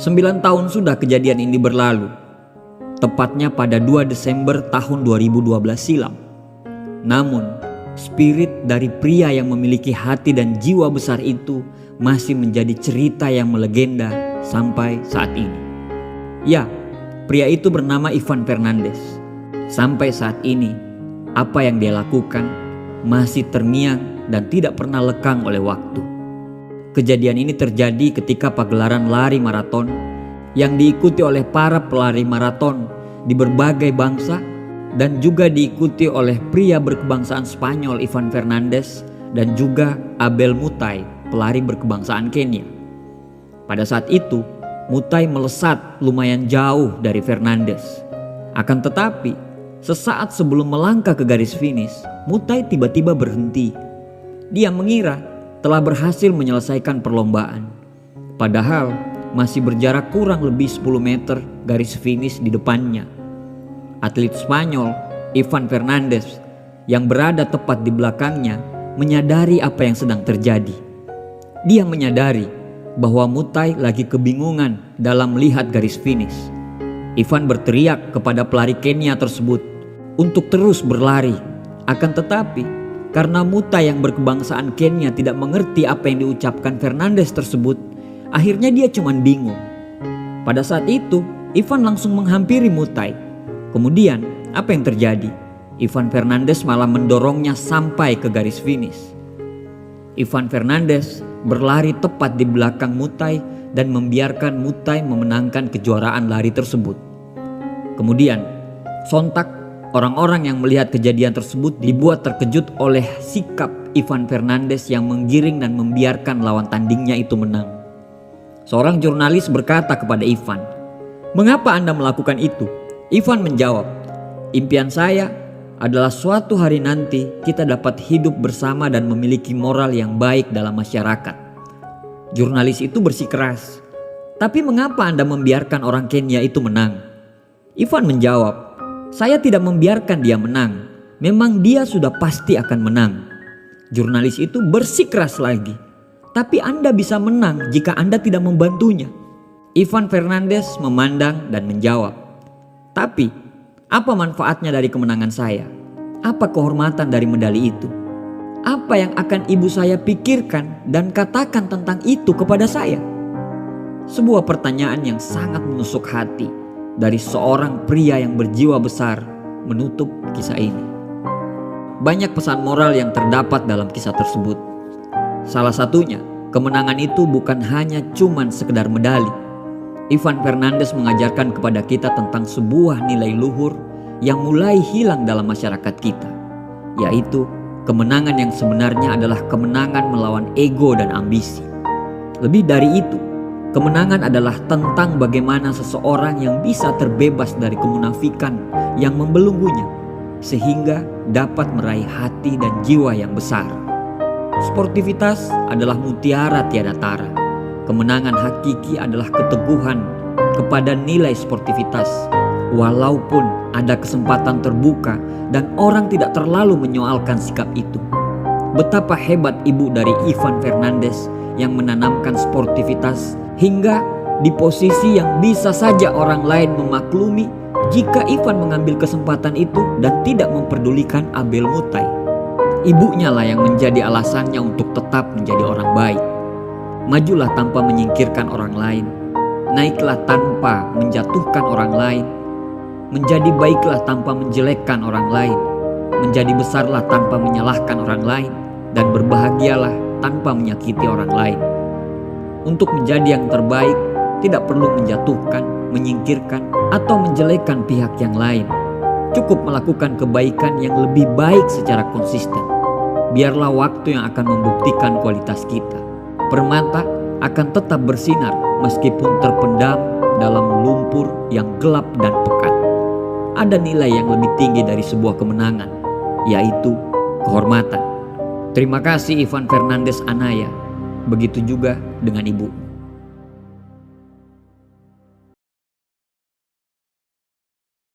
9 tahun sudah kejadian ini berlalu, tepatnya pada 2 Desember tahun 2012 silam. Namun, spirit dari pria yang memiliki hati dan jiwa besar itu masih menjadi cerita yang melegenda sampai saat ini. Ya, pria itu bernama Ivan Fernandez. Sampai saat ini, apa yang dia lakukan masih terngiang dan tidak pernah lekang oleh waktu. Kejadian ini terjadi ketika pagelaran lari maraton yang diikuti oleh para pelari maraton di berbagai bangsa dan juga diikuti oleh pria berkebangsaan Spanyol Ivan Fernandez dan juga Abel Mutai, pelari berkebangsaan Kenya. Pada saat itu, Mutai melesat lumayan jauh dari Fernandez. Akan tetapi, sesaat sebelum melangkah ke garis finish, Mutai tiba-tiba berhenti. Dia mengira telah berhasil menyelesaikan perlombaan. Padahal masih berjarak kurang lebih 10 meter garis finish di depannya. Atlet Spanyol Ivan Fernandez yang berada tepat di belakangnya menyadari apa yang sedang terjadi. Dia menyadari bahwa Mutai lagi kebingungan dalam melihat garis finish. Ivan berteriak kepada pelari Kenya tersebut untuk terus berlari. Akan tetapi, karena Mutai yang berkebangsaan Kenya tidak mengerti apa yang diucapkan Fernandez tersebut, akhirnya dia cuma bingung. Pada saat itu, Ivan langsung menghampiri Mutai. Kemudian, apa yang terjadi? Ivan Fernandez malah mendorongnya sampai ke garis finish. Ivan Fernandez berlari tepat di belakang Mutai dan membiarkan Mutai memenangkan kejuaraan lari tersebut. Kemudian, sontak orang-orang yang melihat kejadian tersebut dibuat terkejut oleh sikap Ivan Fernandez yang menggiring dan membiarkan lawan tandingnya itu menang. Seorang jurnalis berkata kepada Ivan, "Mengapa Anda melakukan itu?" Ivan menjawab, "Impian saya adalah suatu hari nanti kita dapat hidup bersama dan memiliki moral yang baik dalam masyarakat." Jurnalis itu bersikeras, "Tapi mengapa Anda membiarkan orang Kenya itu menang?" Ivan menjawab, "Saya tidak membiarkan dia menang. Memang dia sudah pasti akan menang." Jurnalis itu bersikeras lagi, "Tapi Anda bisa menang jika Anda tidak membantunya." Ivan Fernandez memandang dan menjawab, "Tapi apa manfaatnya dari kemenangan saya? Apa kehormatan dari medali itu? Apa yang akan ibu saya pikirkan dan katakan tentang itu kepada saya?" Sebuah pertanyaan yang sangat menusuk hati dari seorang pria yang berjiwa besar menutup kisah ini. Banyak pesan moral yang terdapat dalam kisah tersebut. Salah satunya, kemenangan itu bukan hanya cuman sekedar medali. Ivan Fernandez mengajarkan kepada kita tentang sebuah nilai luhur yang mulai hilang dalam masyarakat kita, yaitu kemenangan yang sebenarnya adalah kemenangan melawan ego dan ambisi. Lebih dari itu, kemenangan adalah tentang bagaimana seseorang yang bisa terbebas dari kemunafikan yang membelenggunya, sehingga dapat meraih hati dan jiwa yang besar. Sportivitas adalah mutiara tiada tara. Kemenangan hakiki adalah keteguhan kepada nilai sportivitas, walaupun ada kesempatan terbuka dan orang tidak terlalu menyoalkan sikap itu. Betapa hebat ibu dari Ivan Fernandez yang menanamkan sportivitas hingga di posisi yang bisa saja orang lain memaklumi jika Ivan mengambil kesempatan itu dan tidak memperdulikan Abel Mutai. Ibunya lah yang menjadi alasannya untuk tetap menjadi orang baik. Majulah tanpa menyingkirkan orang lain, naiklah tanpa menjatuhkan orang lain, menjadi baiklah tanpa menjelekkan orang lain, menjadi besarlah tanpa menyalahkan orang lain, dan berbahagialah tanpa menyakiti orang lain. Untuk menjadi yang terbaik, tidak perlu menjatuhkan, menyingkirkan, atau menjelekkan pihak yang lain. Cukup melakukan kebaikan yang lebih baik secara konsisten. Biarlah waktu yang akan membuktikan kualitas kita. Permata akan tetap bersinar meskipun terpendam dalam lumpur yang gelap dan pekat. Ada nilai yang lebih tinggi dari sebuah kemenangan, yaitu kehormatan. Terima kasih Ivan Fernandez Anaya. Begitu juga dengan ibu.